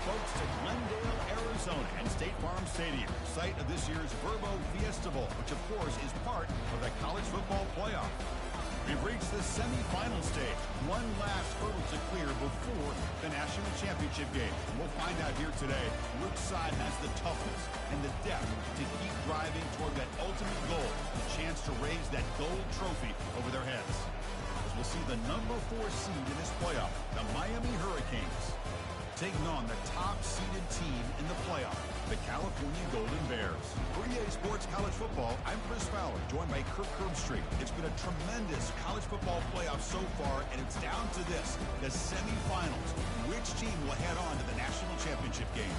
folks, to Glendale, Arizona, and State Farm Stadium, site of this year's Verbo Fiesta Bowl, which, of course, is part of the college football playoff. We've reached the semifinal stage. One last hurdle to clear before the national championship game. And we'll find out here today which side has the toughness and the depth to keep driving toward that ultimate goal, the chance to raise that gold trophy over their heads. As we'll see the number 4 seed in this playoff, the Miami Hurricanes, taking on the top-seeded team in the playoff, the California Golden Bears. For EA Sports College Football, I'm Chris Fowler, joined by Kirk Herbstreit. It's been a tremendous college football playoff so far, and it's down to this, the semifinals. Which team will head on to the national championship game?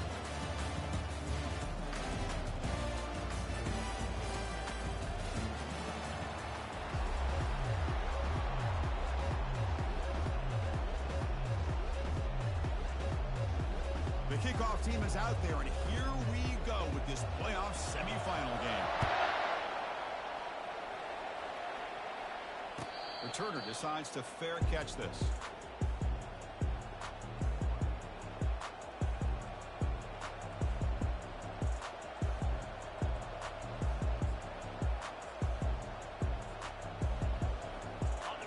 The kickoff team is out there, and here we go with this playoff semifinal game. Returner decides to fair catch this.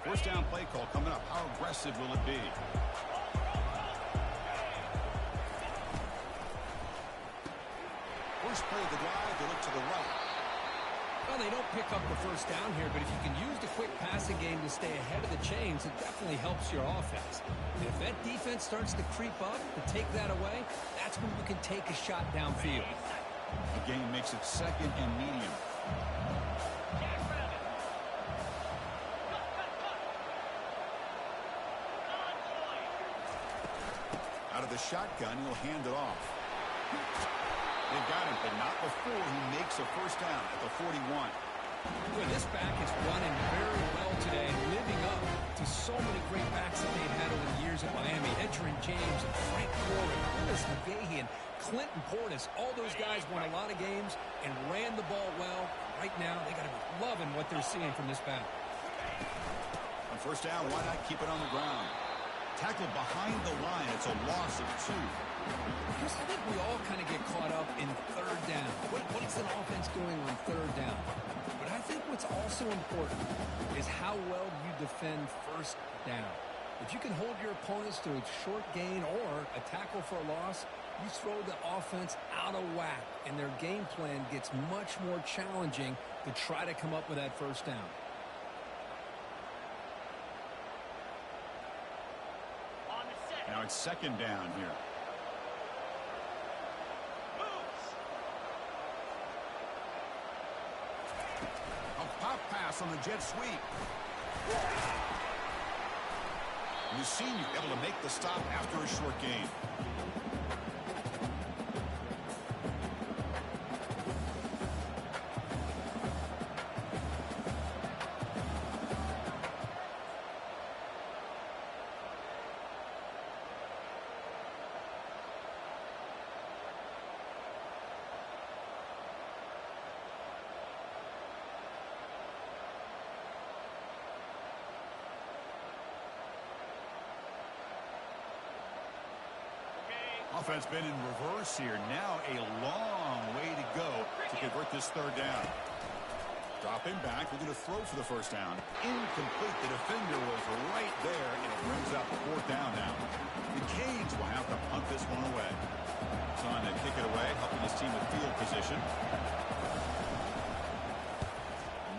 First down play call coming up. How aggressive will it be? First play of the drive, they look to the right. Well, they don't pick up the first down here, but if you can use the quick passing game to stay ahead of the chains, it definitely helps your offense. And if that defense starts to creep up to take that away, that's when you can take a shot downfield. The game makes it second and medium. Out of the shotgun, he'll hand it off. They've got him, but not before he makes a first down at the 41. Well, this back is running very well today, living up to so many great backs that they've had over the years at Miami. Edgerrin James and Frank Gore and Ernest McGahee and Clinton Portis. All those guys won a lot of games and ran the ball well. Right now, they got to be loving what they're seeing from this back. On first down, why not keep it on the ground? Tackled behind the line. It's a loss of 2. Because I think we all kind of get caught up in third down. What's an offense doing on third down? But I think what's also important is how well you defend first down. If you can hold your opponents to a short gain or a tackle for a loss, you throw the offense out of whack, and their game plan gets much more challenging to try to come up with that first down. Now it's second down here. A pop pass on the jet sweep. And the senior able to make the stop after a short gain. Offense been in reverse here. Now a long way to go to convert this third down. Dropping back. We're going to throw for the first down. Incomplete. The defender was right there, and it brings up fourth down now. The Canes will have to punt this one away. Trying to kick it away, helping his team with field position.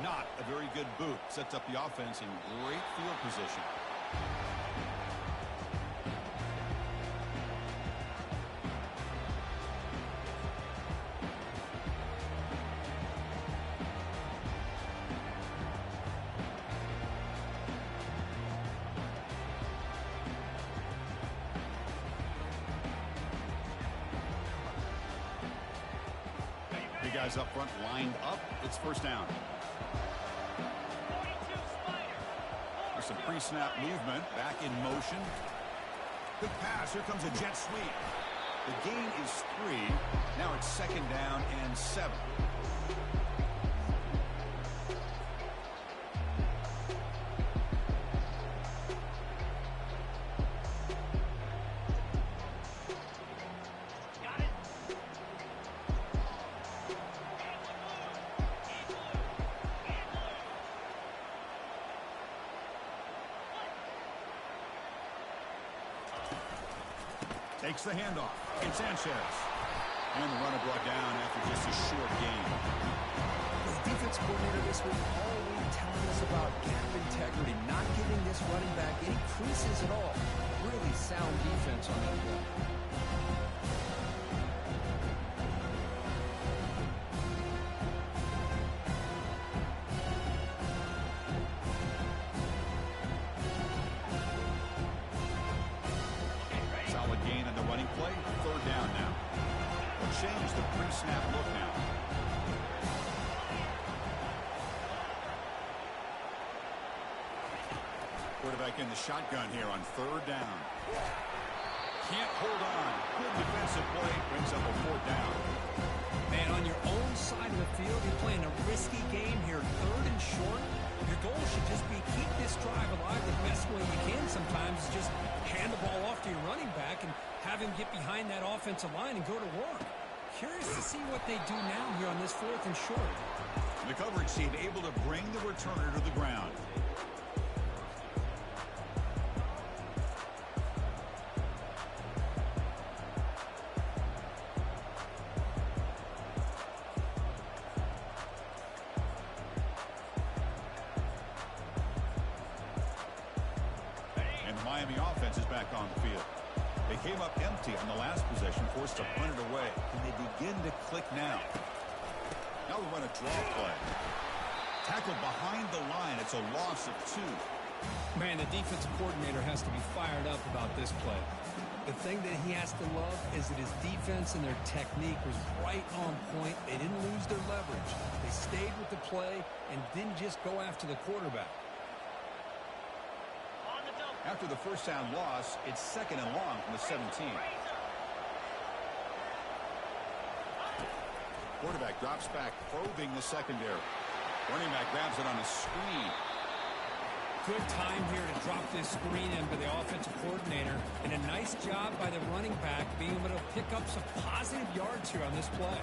Not a very good boot. Sets up the offense in great field position. Guys up front lined up. It's first down. There's some pre-snap movement. Back in motion. Good pass. Here comes a jet sweep. The gain is 3. Now it's second down and 7. Takes the handoff. It's Sanchez. And the runner brought down after just a short gain. The defense coordinator this week all week telling us about gap integrity, not giving this running back any creases at all. Really sound defense on that play. Solid gain on the running play. Third down now. We'll change the pre-snap look now. Quarterback in the shotgun here on third down. Can't hold on. Good defensive play. Brings up a fourth down. Man, on your own side of the field, you're playing a risky game here. Third and short. Your goal should just be keep this drive alive the best way you can sometimes. Is just hand the ball off to your running back and have him get behind that offensive line and go to work. Curious to see what they do now here on this fourth and short. The coverage team able to bring the returner to the ground. Miami offense is back on the field. They came up empty on the last possession, forced to punt it away. Can they begin to click now? Now we run a draw play. Tackled behind the line. It's a loss of 2. Man, the defensive coordinator has to be fired up about this play. The thing that he has to love is that his defense and their technique was right on point. They didn't lose their leverage. They stayed with the play and didn't just go after the quarterback. After the first down loss, it's second and long from the 17. Quarterback drops back, probing the secondary. Running back grabs it on a screen. Good time here to drop this screen in by the offensive coordinator. And a nice job by the running back being able to pick up some positive yards here on this play.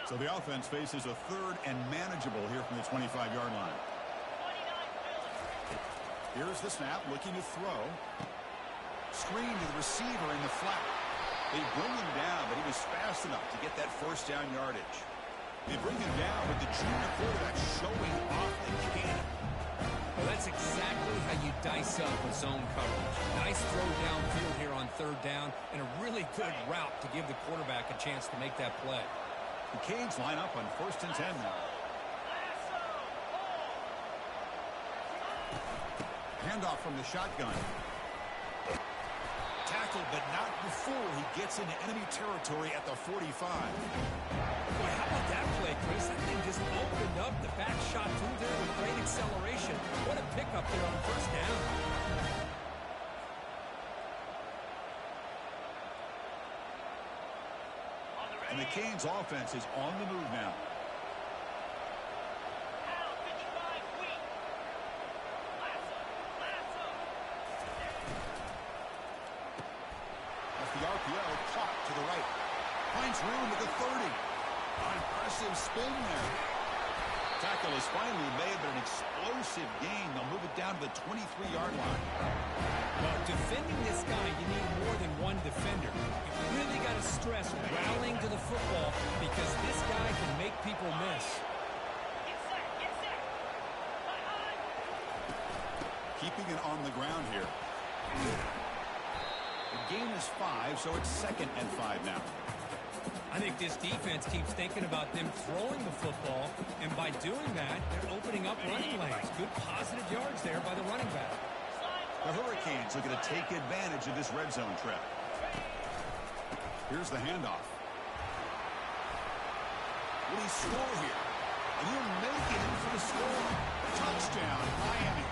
So the offense faces a third and manageable here from the 25-yard line. Here's the snap, looking to throw. Screen to the receiver in the flat. They bring him down, but he was fast enough to get that first down yardage. They bring him down with the junior quarterback showing off the cannon. Well, that's exactly how you dice up a zone coverage. Nice throw downfield here on third down, and a really good route to give the quarterback a chance to make that play. The Canes line up on 1st and 10 now. Handoff from the shotgun. Tackled, but not before he gets into enemy territory at the 45. Boy, how about that play, Chris? That thing just opened up. The back shot through there with great acceleration. What a pickup there on first down. And the Canes offense is on the move now. Off the RPO, clock to the right. Finds room at the 30. Impressive spin there. Tackle is finally made, but an explosive gain. They'll move it down to the 23-yard line. Well, defending this guy, you need more than one defender. You really got to stress rallying to the football because this guy can make people miss. Keeping it on the ground here. The gain is 5, so it's 2nd and 5 now. I think this defense keeps thinking about them throwing the football, and by doing that, they're opening up running lanes. Good positive yards there by the running back. The Hurricanes looking to take advantage of this red zone trap. Here's the handoff. Will he score here? And he'll make it in for the score. Touchdown, Miami.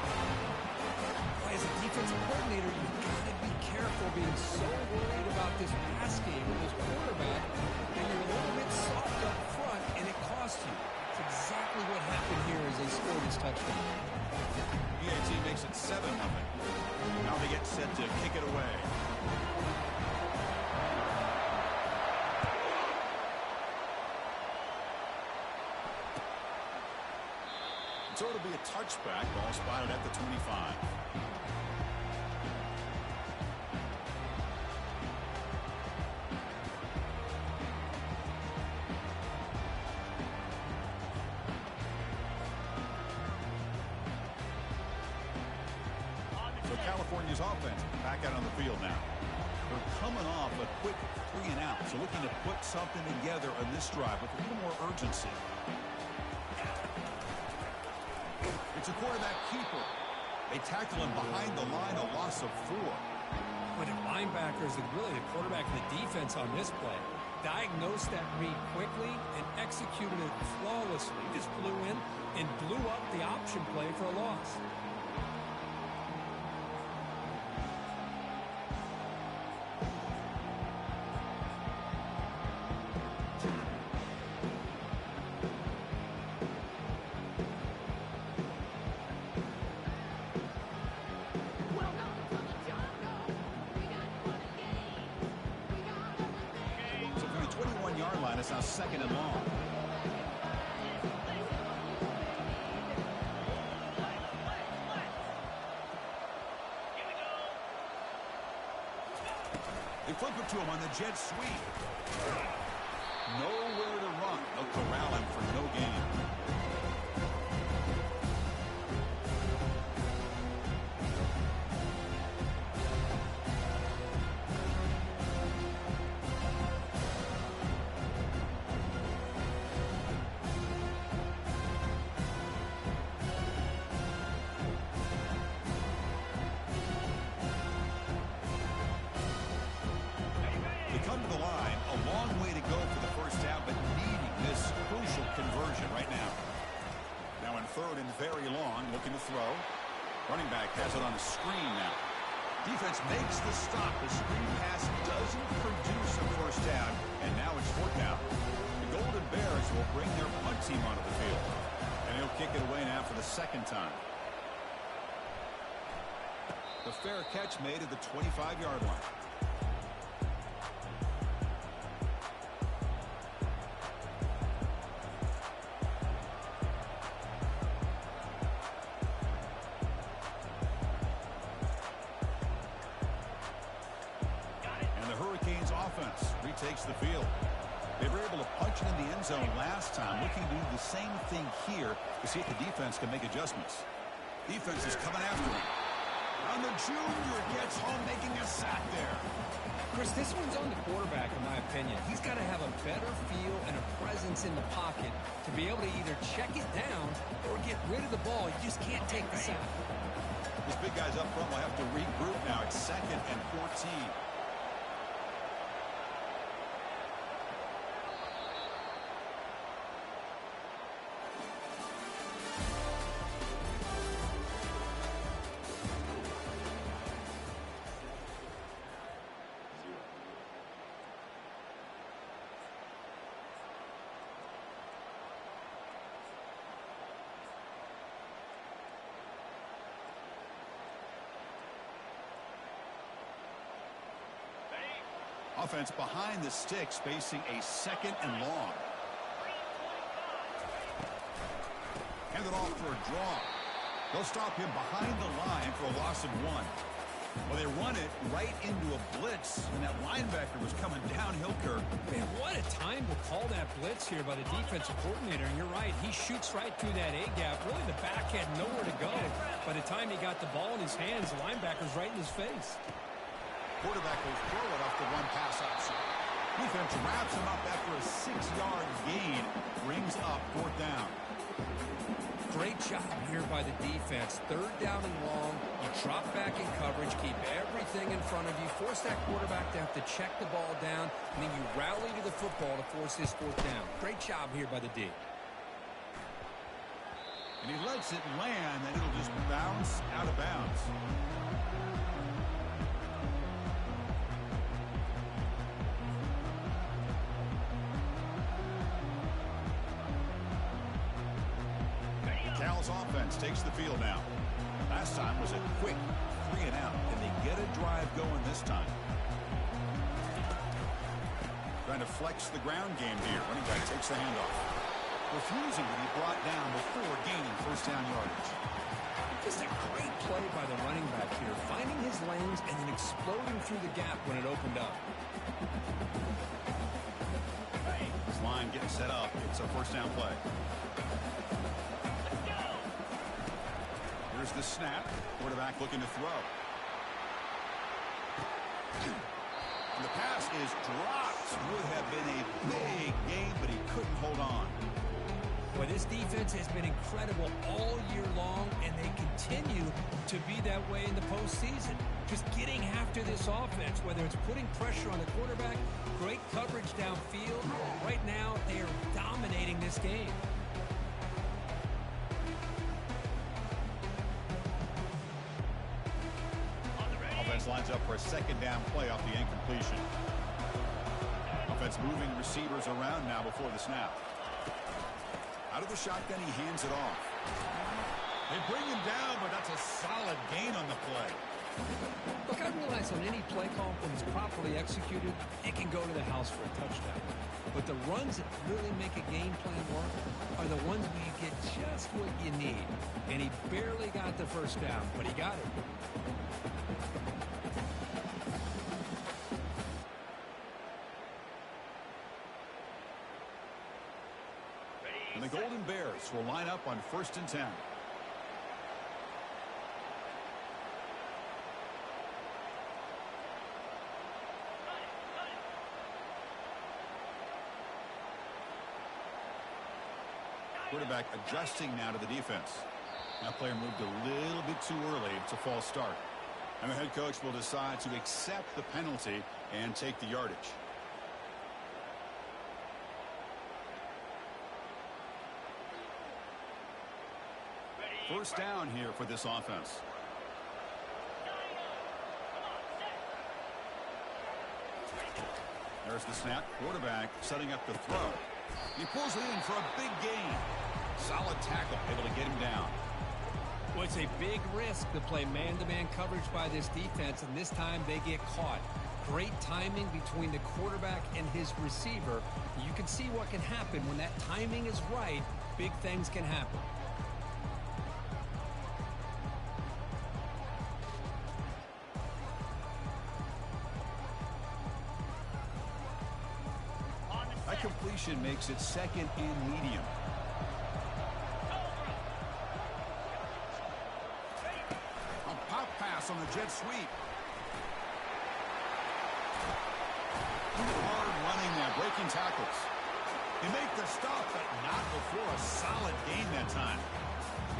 As a defensive coordinator, you've got to be careful being so worried about this pass game with this quarterback, and you're a little bit soft up front, and it costs you. It's exactly what happened here as they scored this touchdown. PAT makes a So it'll be a touchback. Ball spotted at the 25. So California's offense back out on the field now. They're coming off a quick 3-and-out, so looking to put something together on this drive with a little more urgency. It's a quarterback keeper. They tackle him behind the line, a loss of 4. But the linebackers and really the quarterback and the defense on this play diagnosed that read quickly and executed it flawlessly. Just flew in and blew up the option play for a loss. It's now 2nd and long. They flip it to him on the jet sweep. Nowhere to run. They'll corral him for no gain. Come to the line, a long way to go for the first down, but needing this crucial conversion right now. Now in 3rd and very long, looking to throw. Running back has it on a screen now. Defense makes the stop. The screen pass doesn't produce a first down, and now it's 4th down. The Golden Bears will bring their punt team onto the field, and he'll kick it away now for the 2nd time. The fair catch made at the 25-yard line. Takes the field. They were able to punch it in the end zone last time, looking to do the same thing here to see if the defense can make adjustments. Defense is coming after him. And the junior gets home, making a sack there. Chris, this one's on the quarterback, in my opinion. He's got to have a better feel and a presence in the pocket to be able to either check it down or get rid of the ball. You just can't take the sack. This big guy's up front will have to regroup now. It's 2nd and 14. Offense behind the sticks, facing a 2nd and long. Hand it off for a draw. They'll stop him behind the line for a loss of 1. Well, they run it right into a blitz, and that linebacker was coming downhill, Kirk. Man, what a time to call that blitz here by the defensive coordinator. And you're right, he shoots right through that A-gap. Really, the back had nowhere to go. By the time he got the ball in his hands, the linebacker's right in his face. Quarterback will throw it off the one-pass option. Defense wraps him up after a 6-yard gain. Brings up 4th down. Great job here by the defense. 3rd down and long. You drop back in coverage, keep everything in front of you, force that quarterback to have to check the ball down, and then you rally to the football to force this 4th down. Great job here by the D. And he lets it land, and it'll just bounce out of bounds. Cal's offense takes the field now. Last time was a quick 3-and-out, and they get a drive going this time. Trying to flex the ground game here. Running back takes the handoff. refusing to be brought down before gaining first down yardage. Just a great play by the running back here, finding his lanes and then exploding through the gap when it opened up. This line getting set up. It's a first down play. Here's the snap. Quarterback looking to throw. And the pass is dropped. Would have been a big game, but he couldn't hold on. Boy, this defense has been incredible all year long, and they continue to be that way in the postseason. Just getting after this offense, whether it's putting pressure on the quarterback, great coverage downfield. Right now, they are dominating this game. Offense lines up for a second down play off the incompletion. Offense moving receivers around now before the snap. Out of the shotgun, he hands it off. They bring him down, but that's a solid gain on the play. Look, I realize on any play call, when it's properly executed, it can go to the house for a touchdown. But the runs that really make a game plan work are the ones where you get just what you need. And he barely got the first down, but he got it. And the Golden Bears will line up on 1st and 10. Quarterback adjusting now to the defense. That player moved a little bit too early. It's a false start. And the head coach will decide to accept the penalty and take the yardage. First down here for this offense. There's the snap. Quarterback setting up the throw. He pulls it in for a big gain. Solid tackle, able to get him down. Well, it's a big risk to play man-to-man coverage by this defense, and this time they get caught. Great timing between the quarterback and his receiver. You can see what can happen when that timing is right. Big things can happen. That completion makes it second and medium. A pop pass on the jet sweep. Hard running there, breaking tackles. They make the stop, but not before a solid gain that time.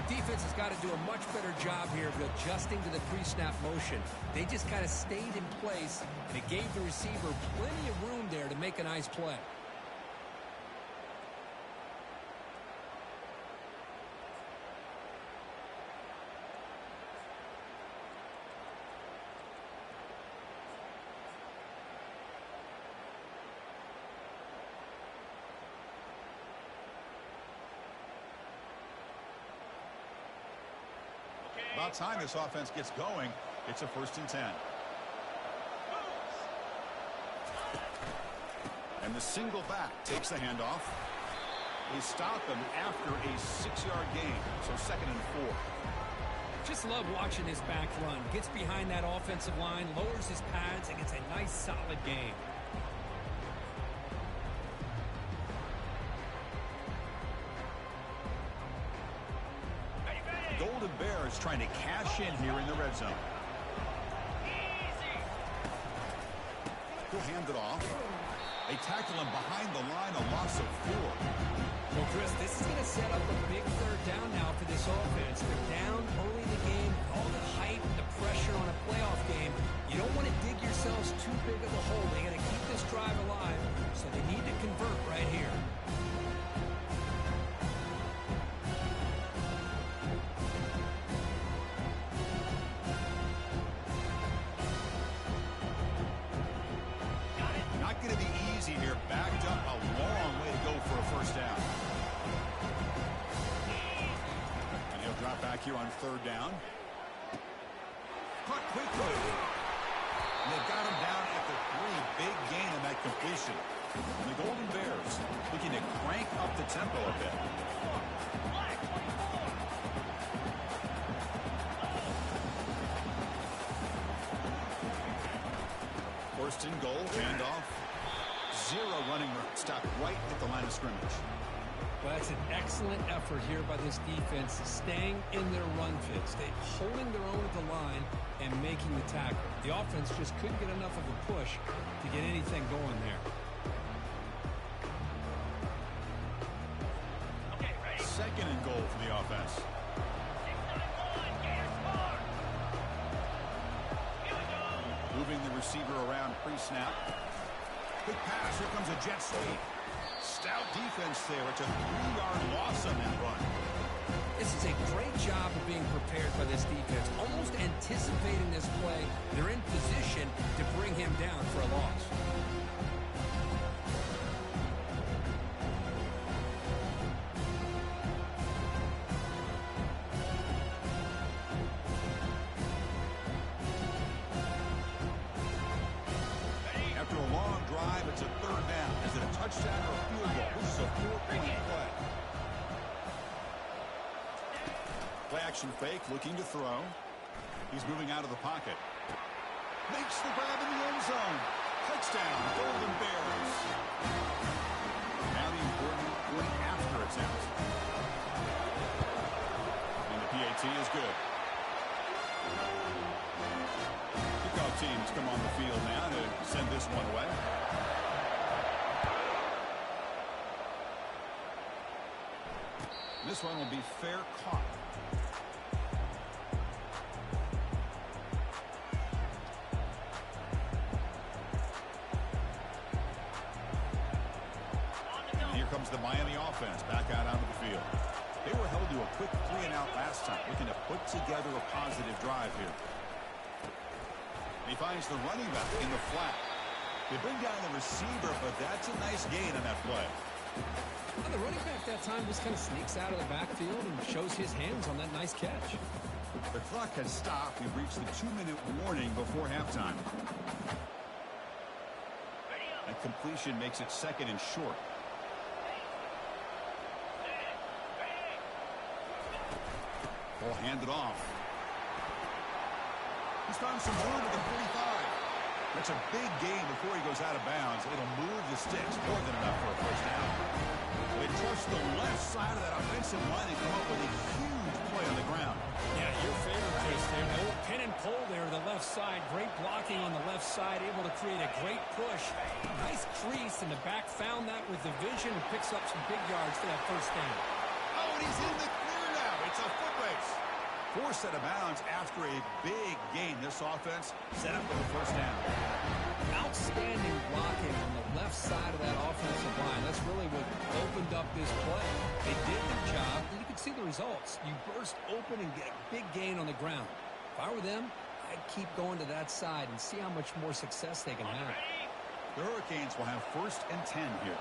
The defense has got to do a much better job here of adjusting to the pre-snap motion. They just kind of stayed in place, and it gave the receiver plenty of room there to make a nice play. About time this offense gets going. It's a 1st and 10. And the single back takes the handoff. They stop him after a 6-yard gain. So 2nd and 4. Just love watching this back run. Gets behind that offensive line, lowers his pads, and gets a nice solid gain. Golden Bears trying to cash in here in the red zone. He'll hand it off. They tackle him behind the line, a loss of 4. Well, Chris, this is going to set up a big 3rd down now for this offense. They're down early in the game, all the hype and the pressure on a playoff game. You don't want to dig yourselves too big of a hole. They got to keep this drive alive, so they need to convert right here. Going to be easy here. Backed up a long way to go for a 1st down. And he'll drop back here on 3rd down. Caught quickly. And they've got him down at the 3. Big gain on that completion. And the Golden Bears looking to crank up the tempo a bit. First and goal, handoff. Zero running room. Stop right at the line of scrimmage. Well, that's an excellent effort here by this defense, staying in their run fit, holding their own at the line and making the tackle. The offense just couldn't get enough of a push to get anything going there. Okay, ready? Second and goal for the offense. 6-9-1, Gators score. Here we go. Moving the receiver around pre-snap. Quick pass. Here comes a jet sweep. Stout defense there. It's a 3-yard loss on that run. This is a great job of being prepared by this defense, almost anticipating this play. They're in position to bring him down for a loss. After a long drive, it's a third down. Is it a touchdown or a field goal? This is a 4-point play. Play action fake, looking to throw. He's moving out of the pocket. Makes the grab in the end zone. Touchdown, Golden Bears. Now the important point after it's out. And the PAT is good. Kickoff teams come on the field now to send this one away. This one will be fair caught. Here comes the Miami offense back out onto the field. They were held to a quick 3-and-out last time, looking to put together a positive drive here. He finds the running back in the flat. They bring down the receiver, but that's a nice gain on that play. Well, the running back that time just kind of sneaks out of the backfield and shows his hands on that nice catch. The clock has stopped. We've reached the 2-minute warning before halftime. That completion makes it second and short. Ball handed off. He's found some room at the 45. That's a big gain before he goes out of bounds. It'll move the sticks more than enough for a first down. They trust the left side of that offensive line and come up with a huge play on the ground. Yeah, your favorite place there. The old pin and pull there to the left side. Great blocking on the left side, able to create a great push. Nice crease, and the back found that with the vision and picks up some big yards for that first down. Oh, and he's in the clear now. It's a foot race. Forced out of bounds after a big gain. This offense set up for the first down. Outstanding blocking on the left side of that offensive line. That's really what opened up this play. They did their job, and you can see the results. You burst open and get a big gain on the ground. If I were them, I'd keep going to that side and see how much more success they can have. The Hurricanes will have 1st and 10 here.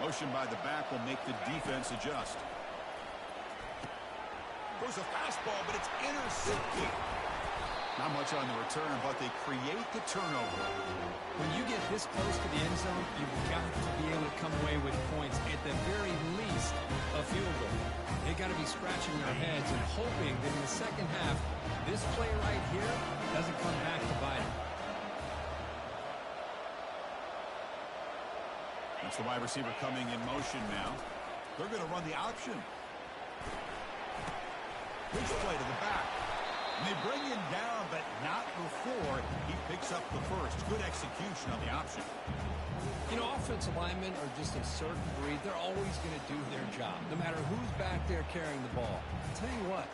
Motion by the back will make the defense adjust. Goes a fastball, but it's intercepted. Not much on the return, but they create the turnover. When you get this close to the end zone, you've got to be able to come away with points. At the very least, a field goal. They got to be scratching their heads and hoping that in the second half, this play right here doesn't come back to bite them. That's the wide receiver coming in motion now. They're going to run the option. Pitch play to the back. And they bring him down, but not before he picks up the first. Good execution on the option. You know, offensive linemen are just a certain breed. They're always going to do their job, no matter who's back there carrying the ball. I'll tell you what,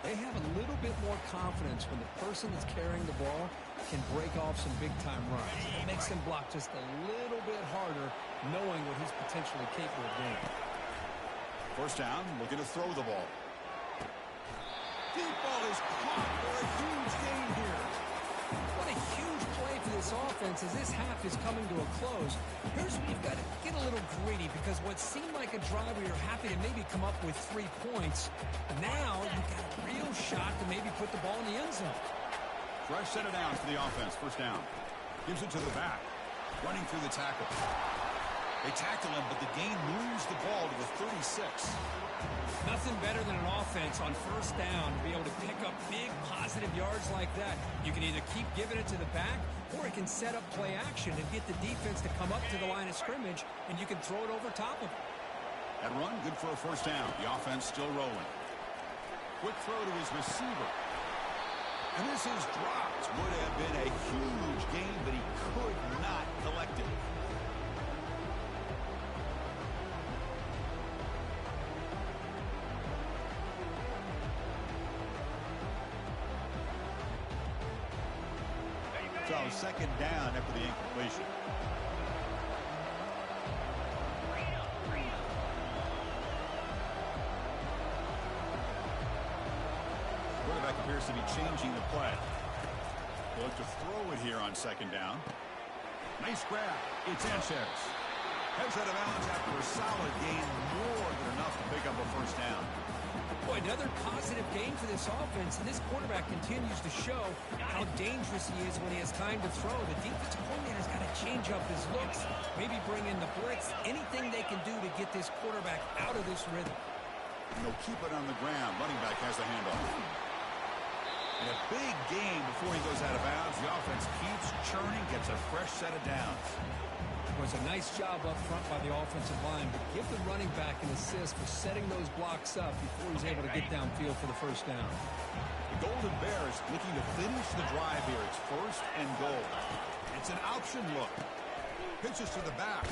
they have a little bit more confidence when the person that's carrying the ball can break off some big-time runs. It makes them block just a little bit harder, knowing what he's potentially capable of doing. First down, looking to throw the ball. Deep ball is caught for a huge gain here. What a huge play for this offense as this half is coming to a close. Here's where you've got to get a little greedy because what seemed like a drive where you're happy to maybe come up with 3 points, now you've got a real shot to maybe put the ball in the end zone. Fresh set of downs for the offense. First down. Gives it to the back. Running through the tackle. They tackle him, but the gain moves the ball to the 36. Nothing better than an offense on first down to be able to pick up big positive yards like that. You can either keep giving it to the back, or it can set up play action and get the defense to come up to the line of scrimmage, and you can throw it over top of it. That run, good for a first down. The offense still rolling. Quick throw to his receiver. And this is dropped. Would have been a huge gain, but he could not collect it. So second down after the incompletion. Quarterback appears to be changing the play. They'll look to throw it here on second down. Nice grab. It's Sanchez. Heads out of bounds after a solid gain, more than enough to pick up a first down. Boy, another positive gain for this offense, and this quarterback continues to show how dangerous he is when he has time to throw. The defensive coordinator's got to change up his looks, maybe bring in the blitz, anything they can do to get this quarterback out of this rhythm. And they'll keep it on the ground. Running back has the handoff. And a big gain before he goes out of bounds. The offense keeps churning, gets a fresh set of downs. It was a nice job up front by the offensive line, but give the running back an assist for setting those blocks up before he's able to get downfield for the first down. The Golden Bears looking to finish the drive here. It's first and goal. It's an option look. Pitches to the back.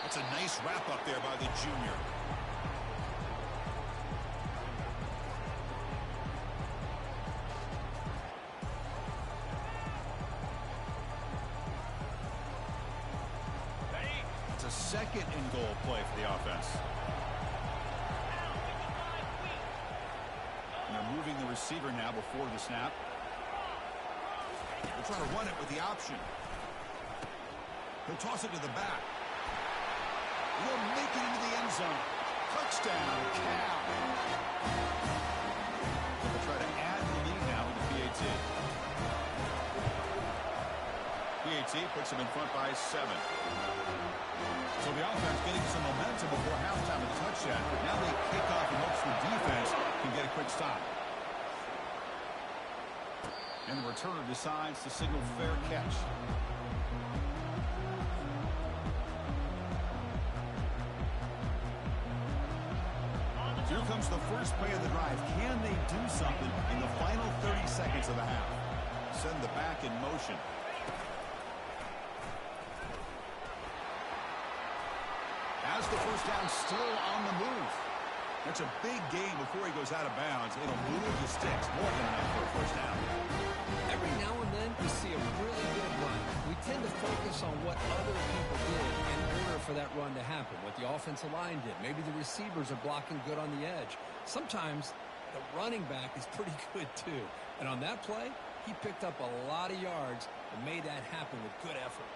That's a nice wrap up there by the junior. Second and goal play for the offense. And they're moving the receiver now before the snap. They're trying to run it with the option. He'll toss it to the back. He'll make it into the end zone. Touchdown, Cal. They'll try to add the lead now with the PAT. PAT puts them in front by 7. So the offense getting some momentum before halftime with a touchdown. Now they kick off in hopes the defense can get a quick stop. And the returner decides to signal fair catch. Here comes the first play of the drive. Can they do something in the final 30 seconds of the half? Send the back in motion. Has the first down still on the move. That's a big gain before he goes out of bounds. It'll move the sticks. More than enough for a first down. Every now and then you see a really good run. We tend to focus on what other people did in order for that run to happen. What the offensive line did. Maybe the receivers are blocking good on the edge. Sometimes the running back is pretty good too. And on that play, he picked up a lot of yards and made that happen with good effort.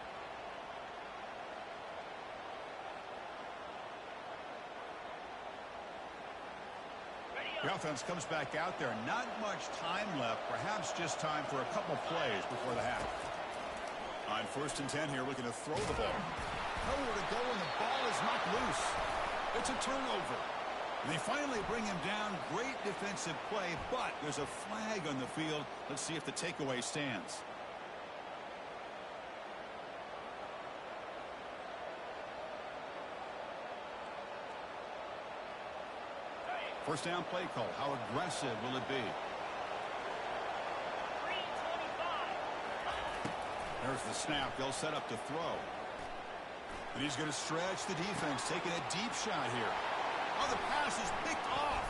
The offense comes back out there. Not much time left. Perhaps just time for a couple plays before the half. On first and 10 here, looking to throw the ball. Nowhere to go, and the ball is knocked loose. It's a turnover. And they finally bring him down. Great defensive play, but there's a flag on the field. Let's see if the takeaway stands. First down play call. How aggressive will it be? There's the snap. They'll set up to throw. And he's going to stretch the defense, taking a deep shot here. Oh, the pass is picked off.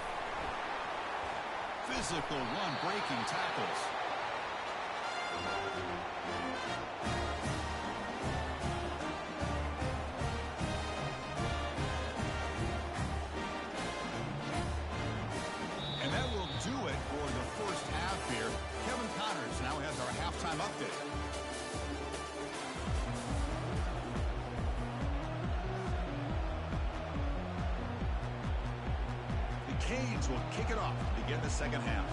Physical run, breaking tackles. And that will do it for the first half here. Kevin Connors now has our halftime update. The Canes will kick it off to begin the second half.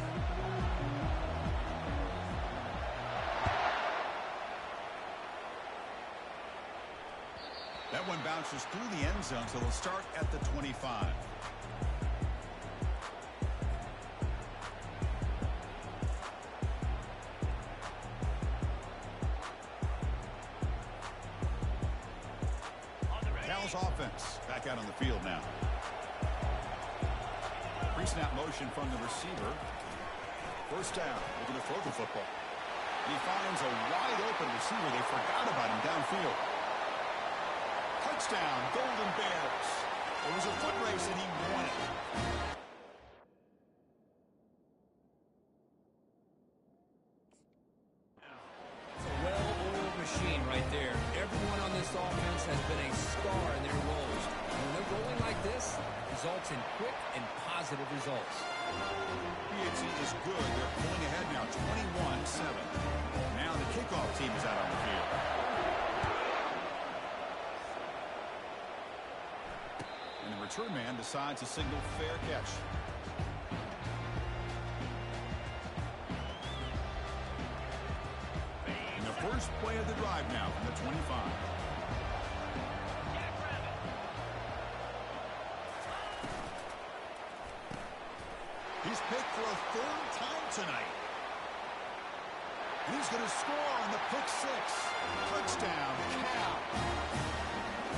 That one bounces through the end zone, so they'll start at the 25. Cal's offense back out on the field now. Pre-snap motion from the receiver. First down, looking to throw the football. He finds a wide open receiver. They forgot about him downfield. Touchdown, Golden Bears. It was a foot race and he won it. It's a well-oiled machine right there. Everyone on this offense has been a star in their roles. And when they're rolling like this, results in quick and positive results. PAT is good. They're pulling ahead now, 21-7. Now the kickoff team is out on the field. And the return man decides to signal fair catch. And the first play of the drive now from the 25. He's picked for a third time tonight. And he's going to score on the pick six. Touchdown, Cal.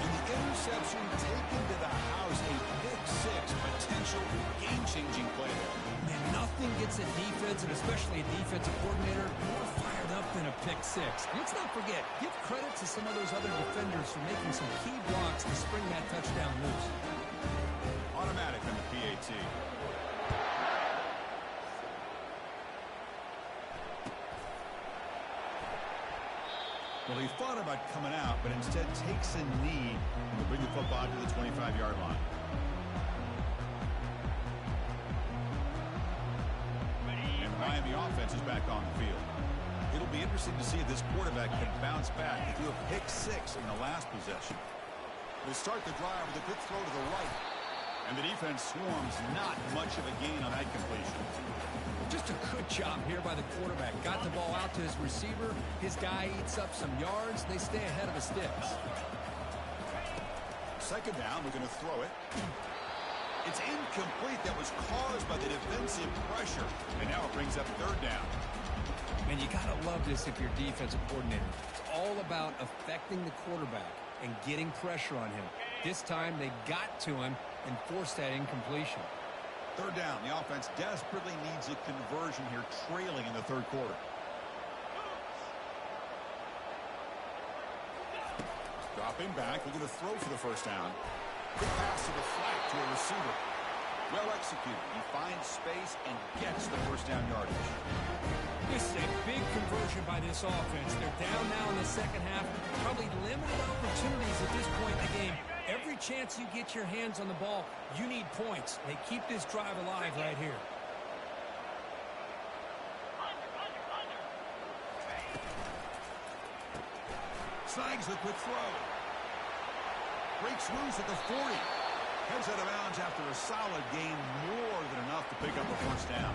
And the interception taken to the house, a pick six, potential game-changing play there. Man, nothing gets a defense, and especially a defensive coordinator, more fired up than a pick six. And let's not forget, give credit to some of those other defenders for making some key blocks to spring that touchdown loose. Automatic on the PAT. Well, he thought about coming out, but instead takes a knee and will bring the football to the 25-yard line. And the Miami offense is back on the field. It'll be interesting to see if this quarterback can bounce back. He threw a pick six in the last possession. They start the drive with a quick throw to the right. And the defense swarms, not much of a gain on that completion. Just a good job here by the quarterback. Got the ball out to his receiver. His guy eats up some yards. They stay ahead of the sticks. Second down, we're going to throw it. It's incomplete. That was caused by the defensive pressure. And now it brings up third down. And you got to love this if you're defensive coordinator. It's all about affecting the quarterback and getting pressure on him. This time they got to him and forced that incompletion. Third down. The offense desperately needs a conversion here, trailing in the third quarter. Dropping back, looking to throw for the first down. Quick pass to the flat to a receiver. Well executed. He finds space and gets the first down yardage. This is a big conversion by this offense. They're down now in the second half. Probably limited opportunities at this point in the game. Every chance you get your hands on the ball, you need points. They keep this drive alive right here. Snags the quick throw. Breaks loose at the 40. Heads out of bounds after a solid gain, more than enough to pick up a first down.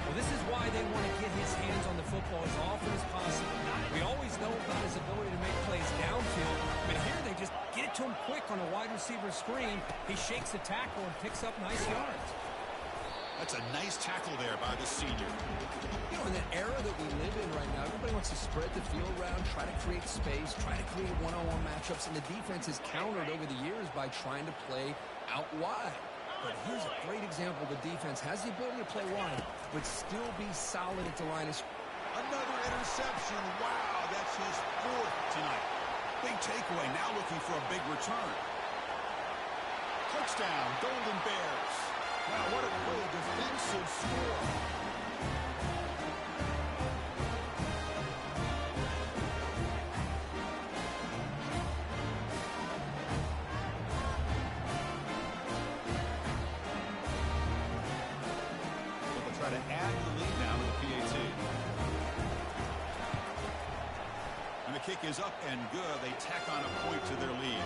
Well, this is why they want to get his hands on the football as often as possible. We always know about his ability to make plays downfield, but here they just get it to him quick on a wide receiver screen. He shakes the tackle and picks up nice yards. That's a nice tackle there by the senior. You know, in the era that we live in right now, everybody wants to spread the field around, try to create space, try to create one-on-one matchups, and the defense has countered over the years by trying to play out wide. But here's a great example. The defense has the ability to play wide, but still be solid at the line of scrimmage. Another interception. Wow, that's his fourth tonight. Big takeaway, now looking for a big return. Touchdown, Golden Bears. Wow, what a great defensive score. Try to add the lead now to the PAT. kick is up and good. They tack on a point to their lead.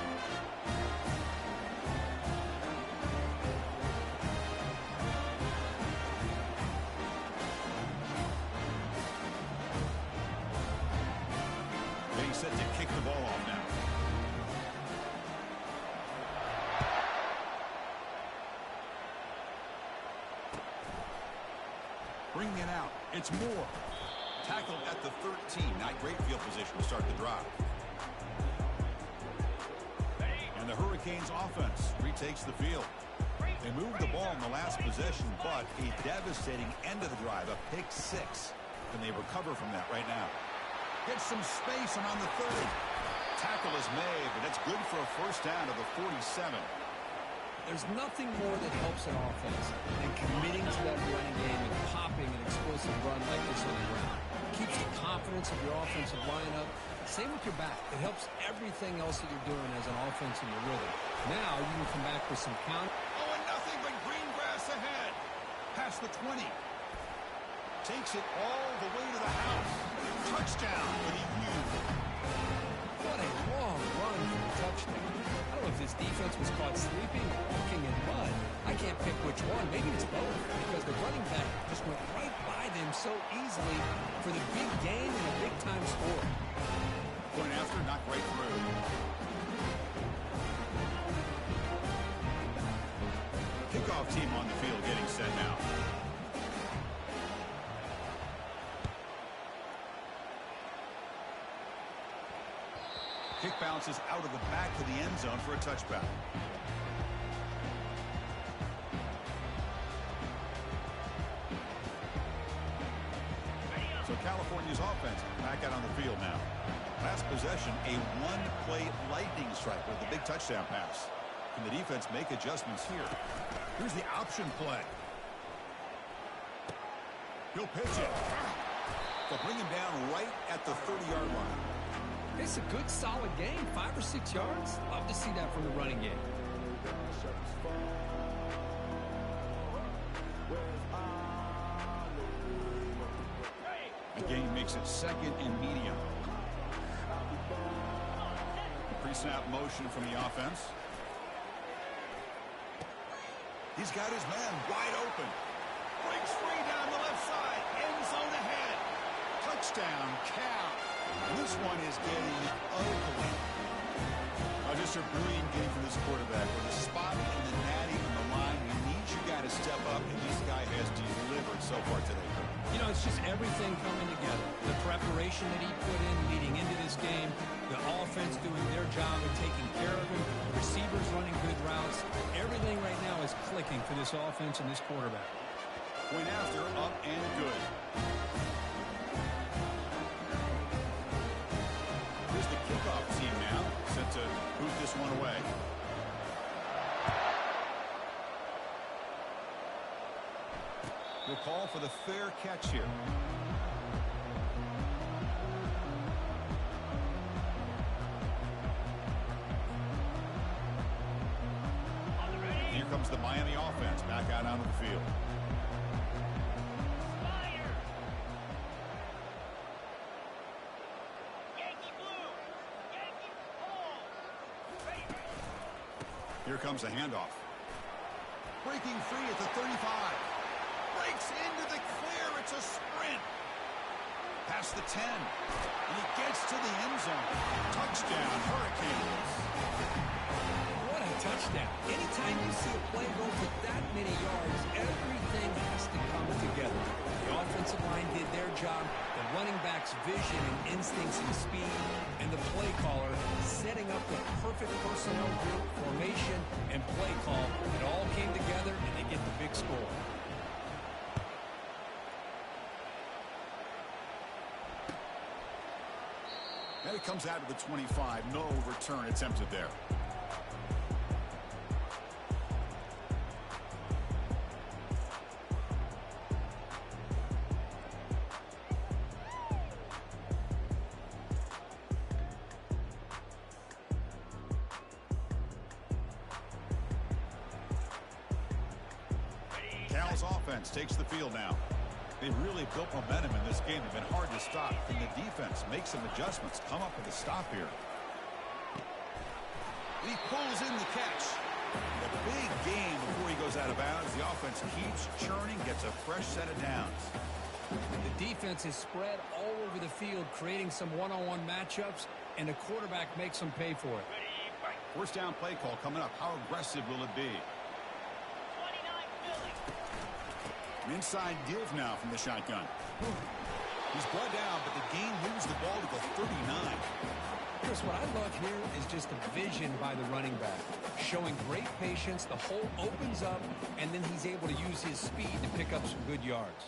Getting set to kick the ball off now. Bringing it out. It's Moore. Tackled at the 13. Not great field position to start the drive. And the Hurricanes offense retakes the field. They moved the ball in the last possession, but a devastating end of the drive, a pick six. Can they recover from that right now? Gets some space and on the 30. Tackle is made, but that's good for a first down to the 47. There's nothing more that helps an offense than committing to that running game and popping an explosive run like this on the ground. Keeps the confidence of your offensive lineup. Same with your back. It helps everything else that you're doing as an offense in your rhythm. Now you can come back with some count. Oh, and nothing but green grass ahead. Past the 20. Takes it all the way to the house. Touchdown for the U. What a long run for a touchdown. I don't know if this defense was caught sleeping or walking in mud. I can't pick which one. Maybe it's both, because the running back just went right by them so easily for the big gain and a big-time score. Point after, not right through. Kickoff team on the field getting set now. Kick bounces out of the back to the end zone for a touchback. So California's offense back out on the field now. Last possession, a one-play lightning strike with the big touchdown pass. Can the defense make adjustments here? Here's the option play. He'll pitch it. They'll bring him down right at the 30-yard line. It's a good, solid game. 5 or 6 yards. Love to see that from the running game. The game makes it second and medium. Pre-snap motion from the offense. He's got his man wide open. Breaks free down the left side. End zone ahead. Touchdown, Cal. This one is getting ugly. Just a brilliant game for this quarterback. With a spot in the natty on the line, he needs you guys to step up, and this guy has delivered so far today. You know, it's just everything coming together. The preparation that he put in leading into this game, the offense doing their job of taking care of him, receivers running good routes. Everything right now is clicking for this offense and this quarterback. Point after, up and good. Here's the kickoff team now, set to boot this one away. We'll call for the fair catch here. Here comes the Miami offense back out onto the field. Here comes a handoff. Breaking free at the 35. Breaks into the clear. It's a sprint. Past the 10. And he gets to the end zone. Touchdown, Hurricanes. What a touchdown. Anytime you see a play go for that many yards, everything has to come together. The offensive line did their job, the running back's vision and instincts and speed, and the play caller setting up the perfect personnel group, formation, and play call. It all came together, and they get the big score. And it comes out of the 25. No return attempted there. Cal's offense takes the field now. They've really built momentum in this game. They've been hard to stop. Can the defense make some adjustments, come up with a stop here? He pulls in the catch. A big game before he goes out of bounds. The offense keeps churning, gets a fresh set of downs. The defense is spread all over the field, creating some one-on-one matchups, and the quarterback makes them pay for it. First down play call coming up. How aggressive will it be? 29 Philly. Inside give now from the shotgun. He's brought down, but the game moves the ball to the 39. Chris, what I love here is just the vision by the running back. Showing great patience, the hole opens up, and then he's able to use his speed to pick up some good yards.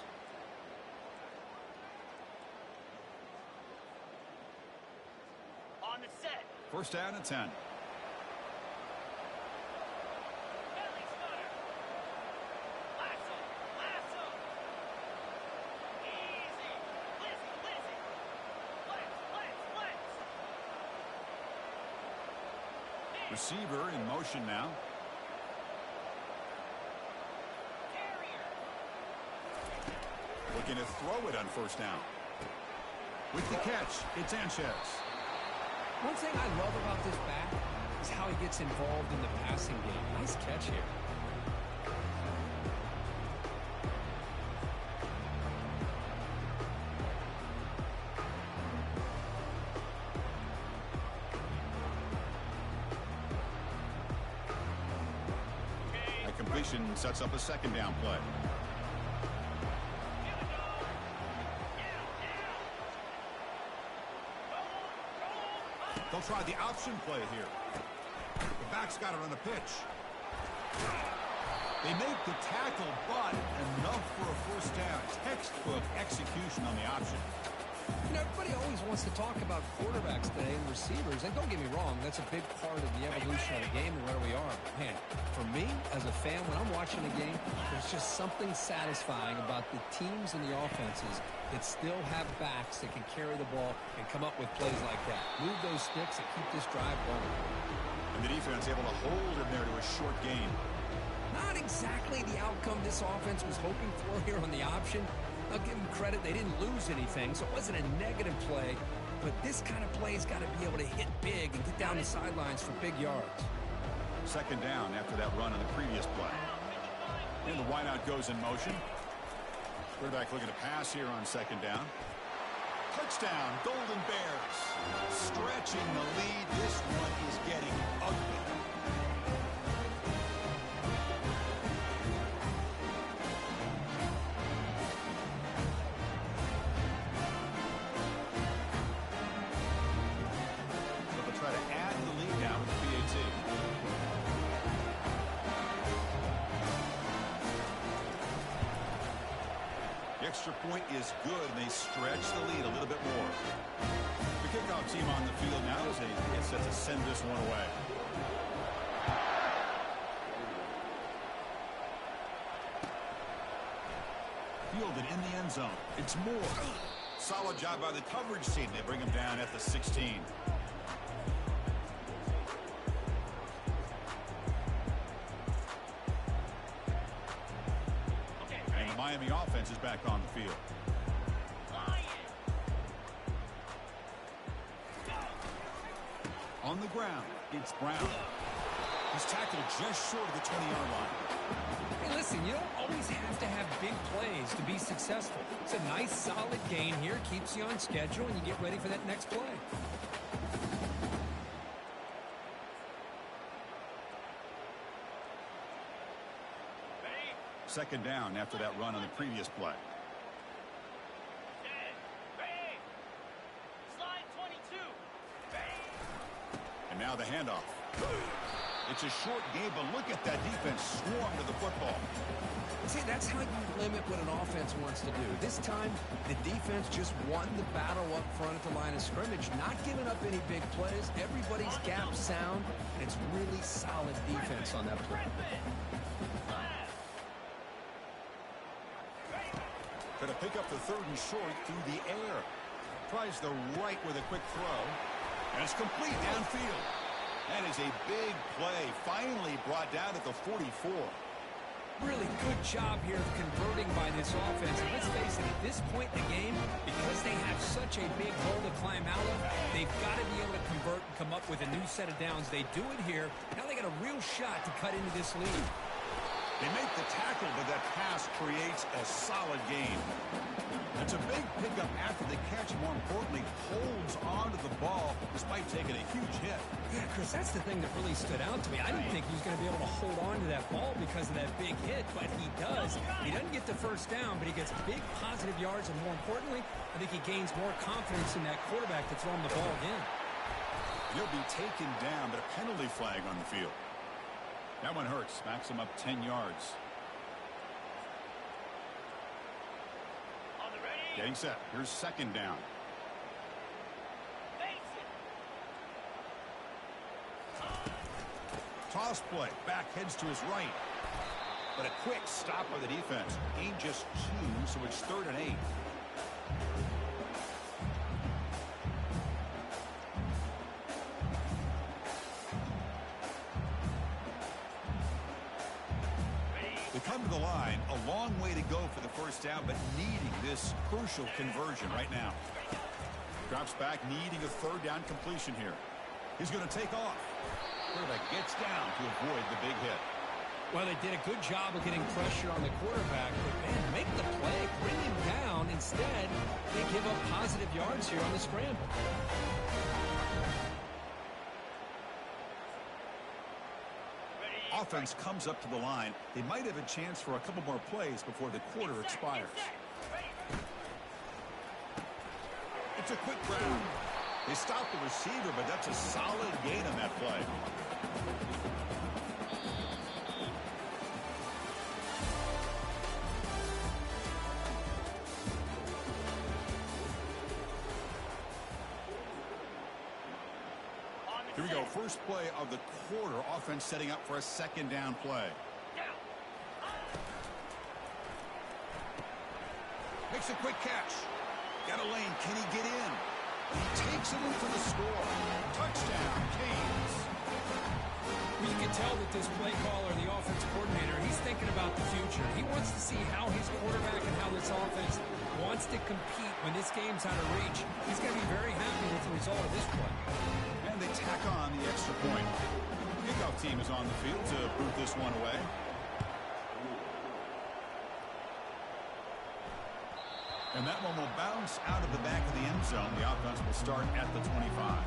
On the set. First down and 10. Belly stutter. Lasso. Lasso. Easy. Lizzie. Lizzie. Flex. Flex. Flex. Receiver in motion now. Carrier. Looking to throw it on first down. With the catch, it's Sanchez. One thing I love about this back is how he gets involved in the passing game. Nice catch here. That completion sets up a second down play. They'll try the option play here. The back's got it on the pitch. They make the tackle, but enough for a first down. Textbook execution on the option. You know, everybody always wants to talk about quarterbacks today and receivers, and don't get me wrong, that's a big part of the evolution of the game and where we are. Man, for me, as a fan, when I'm watching a game, there's just something satisfying about the teams and the offenses that still have backs that can carry the ball and come up with plays like that. Move those sticks and keep this drive going. And the defense able to hold him there to a short gain. Not exactly the outcome this offense was hoping for here on the option. I'll give them credit. They didn't lose anything, so it wasn't a negative play. But this kind of play has got to be able to hit big and get down the sidelines for big yards. Second down after that run on the previous play. And the wideout goes in motion. Quarterback looking to pass here on second down. Touchdown, Golden Bears. Stretching the lead. This one is getting ugly. They'll try to add the lead now with the PAT. The extra point is good, and they stretch the lead a little bit more. The kickoff team on the field now as they get set to send this one away. Fielded in the end zone. It's Moore. Solid job by the coverage team. They bring him down at the 16. And the Miami offense is back on the field. On the ground, it's Brown. He's tackled just short of the 20-yard line. Hey, listen, you don't always have to have big plays to be successful. It's a nice, solid gain here. Keeps you on schedule, and you get ready for that next play. Second down after that run on the previous play. Slide 22. And now the handoff. It's a short game, but look at that defense swarm to the football. See, that's how you limit what an offense wants to do. This time, the defense just won the battle up front at the line of scrimmage, not giving up any big plays. Everybody's gap sound, and it's really solid defense on that play. Going to pick up the third and short through the air. Tries the right with a quick throw. And it's complete downfield. That is a big play. Finally brought down at the 44. Really good job here of converting by this offense. And let's face it, at this point in the game, because they have such a big hole to climb out of, they've got to be able to convert and come up with a new set of downs. They do it here. Now they got a real shot to cut into this lead. They make the tackle, but that pass creates a solid gain. It's a big pickup after the catch. More importantly, holds onto the ball despite taking a huge hit. Yeah, Chris, that's the thing that really stood out to me. I didn't think he was going to be able to hold on to that ball because of that big hit, but he does. He doesn't get the first down, but he gets big positive yards, and more importantly, I think he gains more confidence in that quarterback to throw him the ball again. He'll be taken down, but a penalty flag on the field. That one hurts. Smacks him up 10 yards. On the ready. Getting set. Here's second down. Face it. Toss play. Back heads to his right. But a quick stop by the defense. Gain just 2, so it's 3rd and 8. They come to the line, a long way to go for the first down, but needing this crucial conversion right now. Drops back, needing a 3rd down completion here. He's going to take off. Quarterback gets down to avoid the big hit. Well, they did a good job of getting pressure on the quarterback, but man, make the play, bring him down. Instead, they give up positive yards here on the scramble. Offense comes up to the line. They might have a chance for a couple more plays before the quarter expires. It's a quick grab. They stop the receiver, but that's a solid gain on that play. Here we go. First play of the quarter. Offense setting up for a second down play. Makes a quick catch. Got a lane. Can he get in? He takes it in for the score. Touchdown, Canes. You can tell that this play caller, the offense coordinator, he's thinking about the future. He wants to see how his quarterback and how this offense wants to compete when this game's out of reach. He's going to be very happy with the result of this play. And they tack on the extra point. Kickoff team is on the field to boot this one away. And that one will bounce out of the back of the end zone. The offense will start at the 25.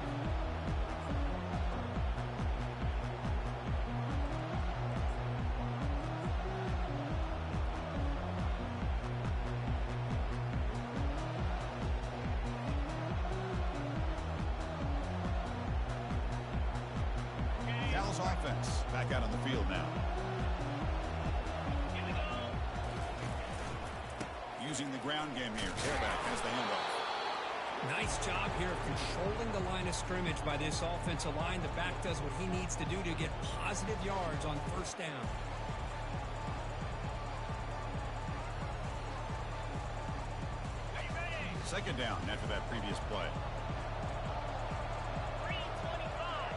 Cal's offense back out on the field now. Using the ground game here. Tailback has the handoff. Nice job here of controlling the line of scrimmage by this offensive line. The back does what he needs to do to get positive yards on first down. Second down after that previous play. 3:25.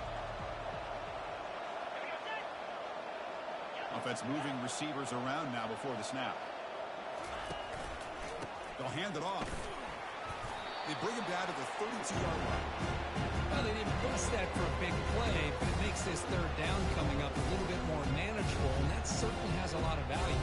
Offense moving receivers around now before the snap. They'll hand it off. They bring him down to the 32-yard line. Well, they didn't bust that for a big play, but it makes this third down coming up a little bit more manageable, and that certainly has a lot of value.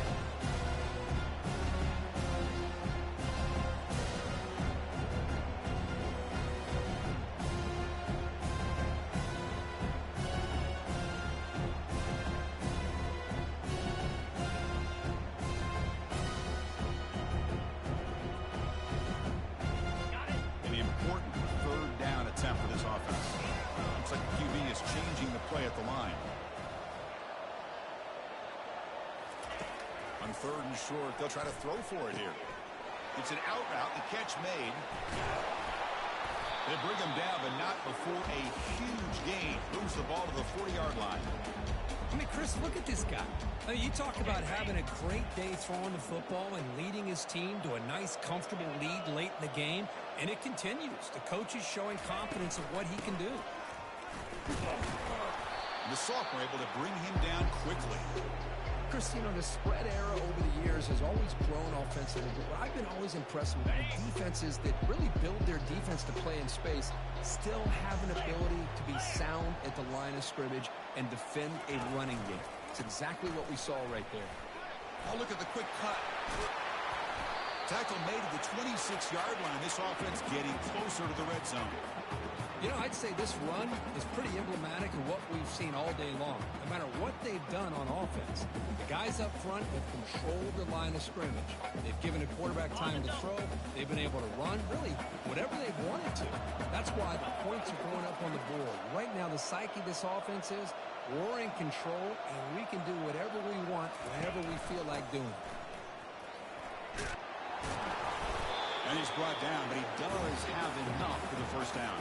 Third and short. They'll try to throw for it here. It's an out route. The catch made. They bring him down, but not before a huge gain. Moves the ball to the 40-yard line. I mean, Chris, look at this guy. I mean, you talk about having a great day throwing the football and leading his team to a nice, comfortable lead late in the game, and it continues. The coach is showing confidence of what he can do. The sophomore able to bring him down quickly. Chris, you know, the spread era over the years has always grown offensively, but what I've been always impressed with are defenses that really build their defense to play in space, still have an ability to be sound at the line of scrimmage and defend a running game. It's exactly what we saw right there. Oh, look at the quick cut. Tackle made at the 26-yard line. This offense getting closer to the red zone. You know, I'd say this run is pretty emblematic of what we've seen all day long, no matter what they've done on offense. The guys up front have controlled the line of scrimmage. They've given the quarterback time to throw. They've been able to run, really, whatever they've wanted to. That's why the points are going up on the board. Right now, the psyche of this offense is we're in control, and we can do whatever we want whenever we feel like doing it. And he's brought down, but he does have enough for the first down.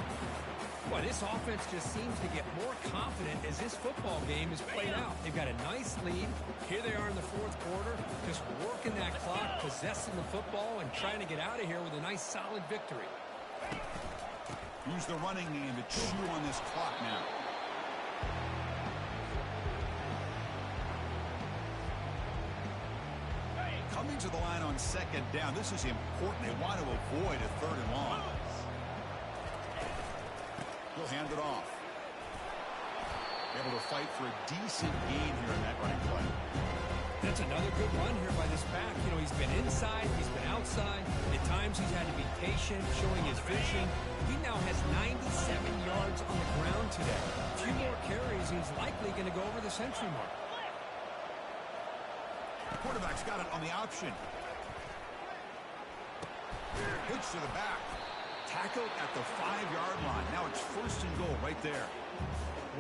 Well, this offense just seems to get more confident as this football game is played out. They've got a nice lead. Here they are in the fourth quarter, just working that clock, possessing the football, and trying to get out of here with a nice, solid victory. Use the running game to chew on this clock now. Coming to the line on second down. This is important. They want to avoid a third and long. He'll hand it off. Able to fight for a decent gain here in that running play. That's another good run here by this back. You know, he's been inside, he's been outside. At times he's had to be patient, showing his vision. He now has 97 yards on the ground today. A few more carries, he's likely going to go over the century mark. Quarterback's got it on the option. Pitch to the back. Tackled at the 5-yard line. Now it's first and goal right there.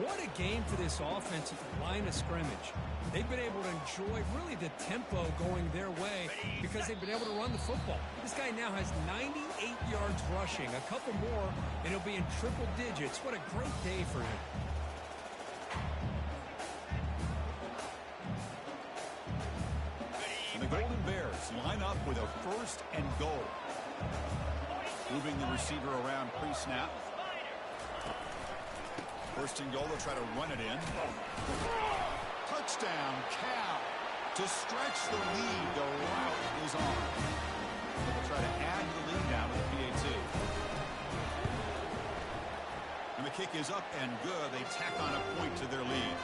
What a game for this offense at the line of scrimmage. They've been able to enjoy really the tempo going their way because they've been able to run the football. This guy now has 98 yards rushing. A couple more, and he'll be in triple digits. What a great day for him. And the Golden Bears line up with a first and goal. Moving the receiver around pre-snap. First and goal, they'll try to run it in. Touchdown, Cal. To stretch the lead, the route is on. They'll try to add to the lead now with the PAT. And the kick is up and good. They tack on a point to their lead.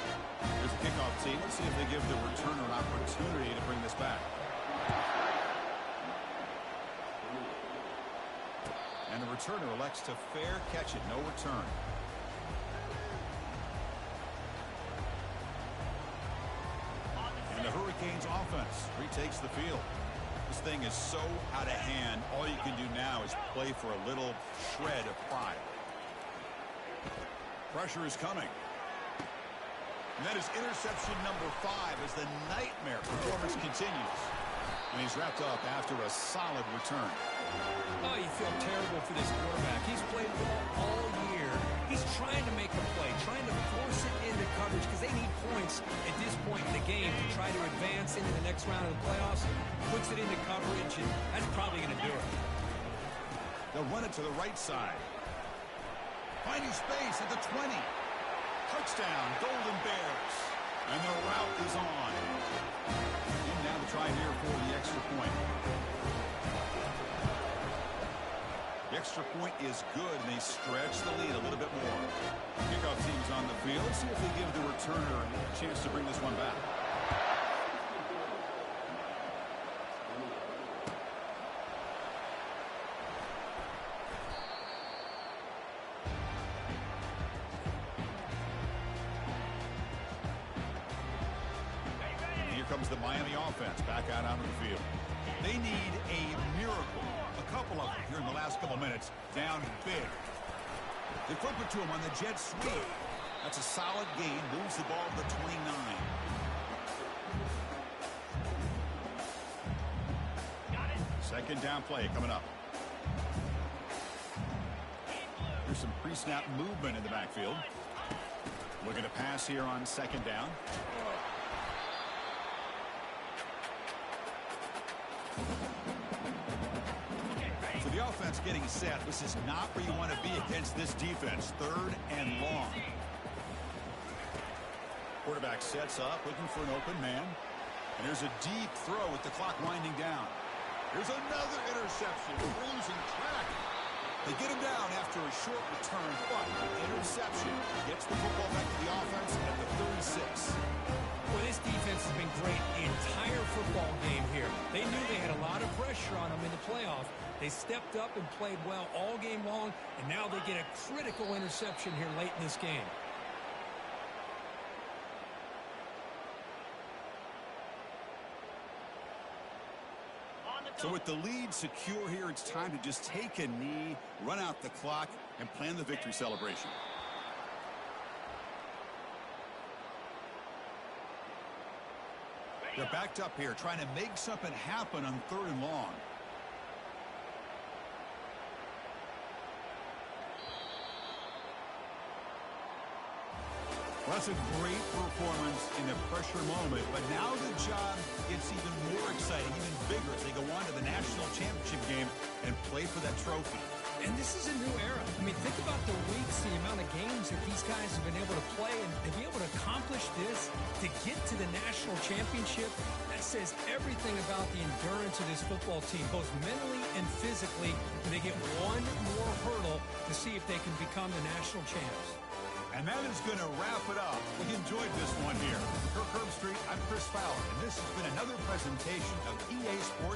Here's the kickoff team. Let's see if they give the returner an opportunity to bring this back. And the returner elects to fair catch it. No return. And the Hurricanes offense retakes the field. This thing is so out of hand. All you can do now is play for a little shred of pride. Pressure is coming. And that is interception number 5 as the nightmare performance continues. And he's wrapped up after a solid return. Oh, you feel terrible for this quarterback. He's played well all year. He's trying to make a play, trying to force it into coverage because they need points at this point in the game to try to advance into the next round of the playoffs. Puts it into coverage, and that's probably going to do it. They'll run it to the right side. Finding space at the 20. Touchdown, Golden Bears. And the route is on. And now to try here for the extra point. The extra point is good, and they stretch the lead a little bit more. Kickoff team's on the field. See if they give the returner a chance to bring this one back. Comes the Miami offense back out onto the field. They need a miracle. A couple of them here in the last couple minutes. Down big. They flip it to him on the jet sweep. That's a solid gain. Moves the ball to the 29. Second down play coming up. There's some pre-snap movement in the backfield. Looking to pass here on second down. So the offense getting set. This is not where you want to be against this defense. Third and long. Quarterback sets up, looking for an open man. And there's a deep throw with the clock winding down. Here's another interception. We're losing track. They get him down after a short return, but an interception gets the football back to the offense at the 36. Well, this defense has been great the entire football game here. They knew they had a lot of pressure on them in the playoff. They stepped up and played well all game long, and now they get a critical interception here late in this game. So with the lead secure here, it's time to just take a knee, run out the clock, and plan the victory celebration. They're backed up here, trying to make something happen on 3rd and long. Well, that's a great performance in a pressure moment, but now the job gets even more exciting, even bigger as they go on to the national championship game and play for that trophy. And this is a new era. I mean, think about the weeks, the amount of games that these guys have been able to play, and to be able to accomplish this, to get to the national championship, that says everything about the endurance of this football team, both mentally and physically. They get one more hurdle to see if they can become the national champs. And that is going to wrap it up. We enjoyed this one here. For Kirk Herbstreit, I'm Chris Fowler, and this has been another presentation of EA Sports.